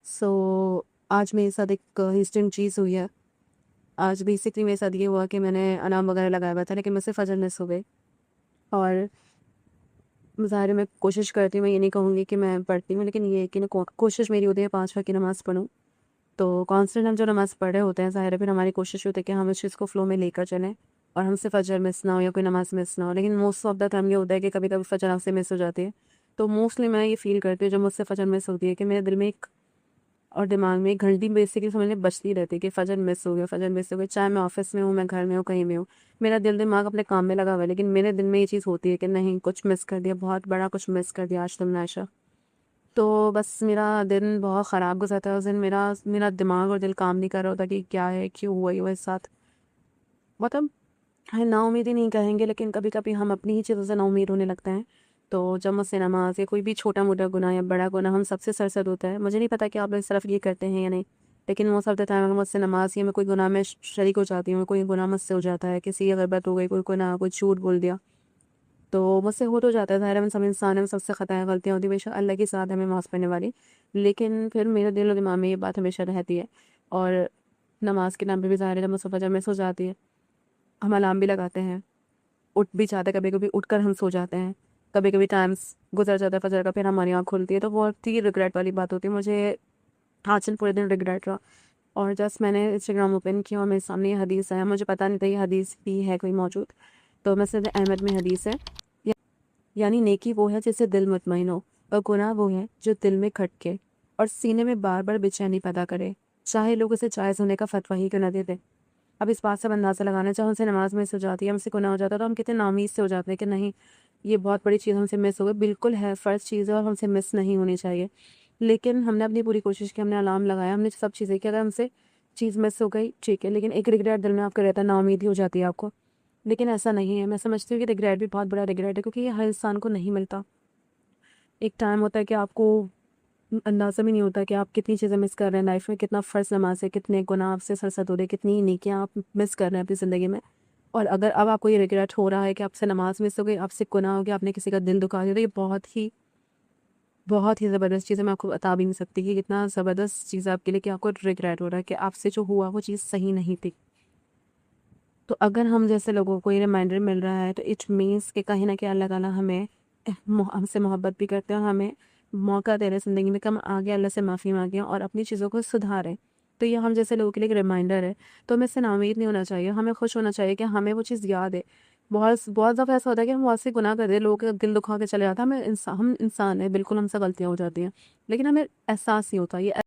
सो आज मेरे साथ एक इंस्टेंट चीज़ हुई है। आज बेसिकली मेरे साथ ये हुआ कि मैंने अलार्म वगैरह लगाया हुआ था, लेकिन मुझसे फजर मिस हो गई। और ज़ाहिर है मैं कोशिश करती हूँ, मैं ये नहीं कहूँगी कि मैं पढ़ती हूँ, लेकिन ये है कि ना कोशिश मेरी होती है 5 वक़्त की नमाज़ पढूँ। तो कॉन्स्टेंट हम जो नमाज़ पढ़ रहे होते हैं, ज़ाहिर है फिर हमारी कोशिश होती है कि हम इस चीज़ को फ़्लो में लेकर चलें और हमसे फजर मिस ना हो या कोई नमाज़ मिस ना हो। लेकिन मोस्ट ऑफ द टाइम ये होता है कि कभी-कभी फजर आपसे मिस हो जाती है। तो मोस्टली मैं ये फ़ील करती हूँ जब मुझसे फजर मिस होती है कि मेरे दिल में एक और दिमाग में एक घंटी बेसिकली समझ लें बजती रहती है कि फजर मिस हो गया, फजर मिस हो गया। चाहे मैं ऑफिस में हूँ, मैं घर में हूँ, कहीं भी हूँ, मेरा दिल दिमाग अपने काम में लगा हुआ है, लेकिन मेरे दिल में ये चीज़ होती है कि नहीं, कुछ मिस कर दिया, बहुत बड़ा कुछ मिस कर दिया आज तुमने आयशा। तो बस मेरा दिन बहुत ख़राब गुजरता है उस दिन। मेरा मेरा दिमाग और दिल काम नहीं कर रहा होता कि क्या है, क्यों हुआ ये मेरे साथ। मतलब है नाउम्मीदी नहीं कहेंगे, लेकिन कभी कभी हम अपनी ही चीज़ों से नाउम्मीद होने लगते हैं। तो जब मुझसे नमाज या कोई भी छोटा मोटा गुनाह या बड़ा गुनाह हम सबसे सरसद होता है, मुझे नहीं पता कि आप लोग इस तरफ ये करते हैं या नहीं, लेकिन मोस्ट ऑफ द टाइम अगर मुझसे नमाज या मैं कोई गुनाह में शरीक हो जाती हूँ, कोई गुनाह मुझसे हो जाता है, किसी की गलत हो गई, कोई गुनाह, कोई झूठ बोल दिया, तो मुझसे हो तो जाता है। ज़ाहिर है हम सब इंसान हैं, हम सबसे ख़ताएँ गलतियाँ होती हैं, बेशक अल्लाह की साथ है हमें माफ़ करने वाली। लेकिन फिर मेरे दिल और दिमाग में ये बात हमेशा रहती है। और नमाज के नाम पे भी ज़ाहिर है जब मुझसे फजर मिस हो जाती है, हम अलार्म भी लगाते हैं, उठ भी जाते हैं, कभी-कभी उठकर हम सो जाते हैं। कभी-कभी टाइम्स गुज़र जाता है फजर का, फिर हमारी आँख खुलती है, तो बहुत ही रिग्रेट वाली बात होती है। मुझे आज दिन पूरे दिन रिग्रेट रहा। और जस्ट मैंने इंस्टाग्राम ओपन किया और मेरे सामने ये हदीस आया, मुझे पता नहीं था ये हदीस भी है कोई मौजूद। तो मसनद अहमद में हदीस है, या यानी नेकी वो है जिससे दिल मुतमईन हो, और गुनाह वो है जो दिल में खटके और सीने में बार-बार बेचैनी पैदा करे, चाहे लोग उसे जायज़ होने का फ़तवा ही क्यों ना दे दें। अब इस बात से हम अंदाज़ा लगाना चाहे हमसे नमाज मिस हो जाती है, हमसे गुनाह हो जाता है, तो हम कितने नाउम्मीद से हो जाते हैं कि नहीं, ये बहुत बड़ी चीज़ हमसे मिस हो गई। बिल्कुल है, फ़र्ज़ चीज़ है और हमसे मिस नहीं होनी चाहिए। लेकिन हमने अपनी पूरी कोशिश की, हमने अलार्म लगाया, हमने सब चीज़ें की, अगर हमसे चीज़ मिस हो गई ठीक है, लेकिन एक रिग्रेट दिल में आपका रहता है, नाउम्मीदी हो जाती है आपको। लेकिन ऐसा नहीं है, मैं समझती हूँ कि रिग्रेट भी बहुत बड़ा रिग्रेट है, क्योंकि ये हर इंसान को नहीं मिलता। एक टाइम होता है कि आपको अंदाज़ा भी नहीं होता कि आप कितनी चीज़ें मिस कर रहे हैं लाइफ में, कितना फ़र्ज़ नमाज़ है, कितने गुनाह आपसे सरसद हो रहे हैं, कितनी नेकियां आप मिस कर रहे हैं अपनी ज़िंदगी में। और अगर अब आपको ये रिग्रेट हो रहा है कि आपसे नमाज मिस हो गई, आपसे गुनाह हो गया, आपने किसी का दिल दुखा दिया, तो ये बहुत ही ज़बरदस्त चीज़ है। मैं आपको बता भी नहीं सकती कि कितना ज़बरदस्त चीज़ है आपके लिए कि आपको रिग्रेट हो रहा है कि आपसे जो हुआ वो चीज़ सही नहीं थी। तो अगर हम जैसे लोगों को ये रिमाइंडर मिल रहा है, तो इट मीन्स कि कहीं ना कहीं अल्लाह ताला हमें हमसे मोहब्बत भी करते हैं और हमें मौका दे रहे हैं ज़िंदगी में कि हम आगे अल्लाह से माफ़ी मांगें और अपनी चीज़ों को सुधारें। तो ये हम जैसे लोगों के लिए एक रिमाइंडर है। तो हमें इससे नाउम्मीद नहीं होना चाहिए, हमें खुश होना चाहिए कि हमें वो चीज़ याद है। बहुत बहुत दफ़ा ऐसा होता है कि हम बहुत से गुनाह कर दे, लोगों के दिल दुखा के चले जाता है, हम इंसान है, बिल्कुल हमसे गलतियाँ हो जाती हैं, लेकिन हमें एहसास नहीं होता। ये